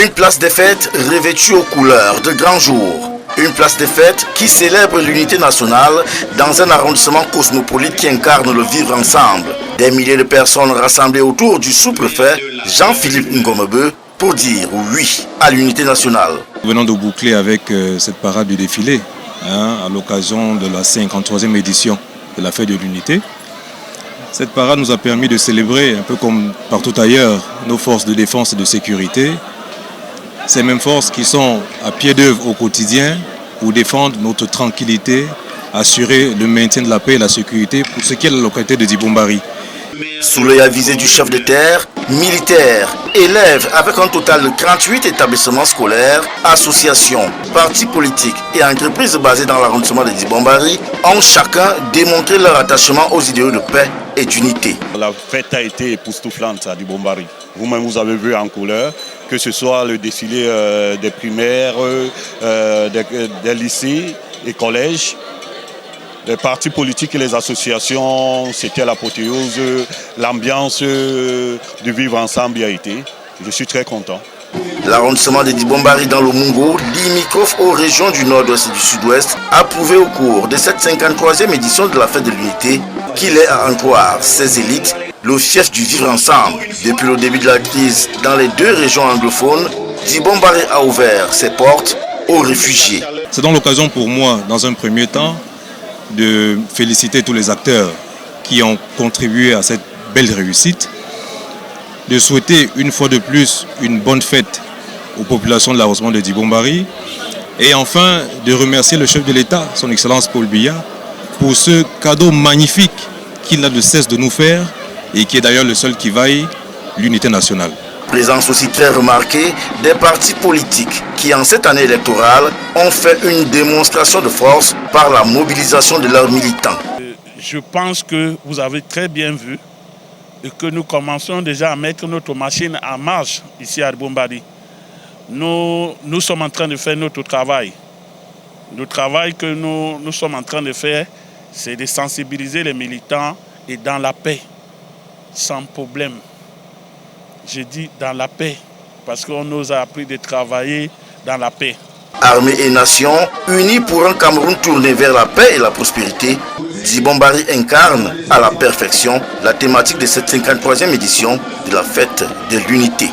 Une place des fêtes revêtue aux couleurs de grand jour. Une place des fêtes qui célèbre l'unité nationale dans un arrondissement cosmopolite qui incarne le vivre ensemble. Des milliers de personnes rassemblées autour du sous-préfet Jean-Philippe Ngomebe pour dire oui à l'unité nationale. Nous venons de boucler avec cette parade du défilé à l'occasion de la 53e édition de la fête de l'unité. Cette parade nous a permis de célébrer, un peu comme partout ailleurs, nos forces de défense et de sécurité. Ces mêmes forces qui sont à pied d'œuvre au quotidien pour défendre notre tranquillité, assurer le maintien de la paix et la sécurité pour ce qui est de la localité de Dibombari. Sous l'œil avisé du chef de terre, militaires, élèves avec un total de 38 établissements scolaires, associations, partis politiques et entreprises basées dans l'arrondissement de Dibombari ont chacun démontré leur attachement aux idéaux de paix et d'unité. La fête a été époustouflante à Dibombari. Vous-même, vous avez vu en couleur, que ce soit le défilé des primaires, des lycées et collèges. Les partis politiques et les associations, c'était l'apothéose, l'ambiance de vivre ensemble y a été. Je suis très content. L'arrondissement de Dibombari dans le Mungo, limitrophe aux régions du nord-ouest et du sud-ouest, a prouvé au cours de cette 53e édition de la fête de l'unité qu'il est à en croire ses élites, le fief du vivre ensemble. Depuis le début de la crise dans les deux régions anglophones, Dibombari a ouvert ses portes aux réfugiés. C'est donc l'occasion pour moi, dans un premier temps, de féliciter tous les acteurs qui ont contribué à cette belle réussite, de souhaiter une fois de plus une bonne fête aux populations de l'arrondissement de Dibombari et enfin de remercier le chef de l'État, son Excellence Paul Biya, pour ce cadeau magnifique qu'il n'a de cesse de nous faire et qui est d'ailleurs le seul qui vaille, l'unité nationale. Présence aussi très remarquée des partis politiques qui, en cette année électorale, ont fait une démonstration de force par la mobilisation de leurs militants. Je pense que vous avez très bien vu et que nous commençons déjà à mettre notre machine en marche ici à Dibombari. Nous sommes en train de faire notre travail. Le travail que nous sommes en train de faire, c'est de sensibiliser les militants et dans la paix, sans problème. Je dis dans la paix, parce qu'on nous a appris de travailler dans la paix. Armée et nation, unis pour un Cameroun tourné vers la paix et la prospérité, Dibombari incarne à la perfection la thématique de cette 53e édition de la fête de l'unité.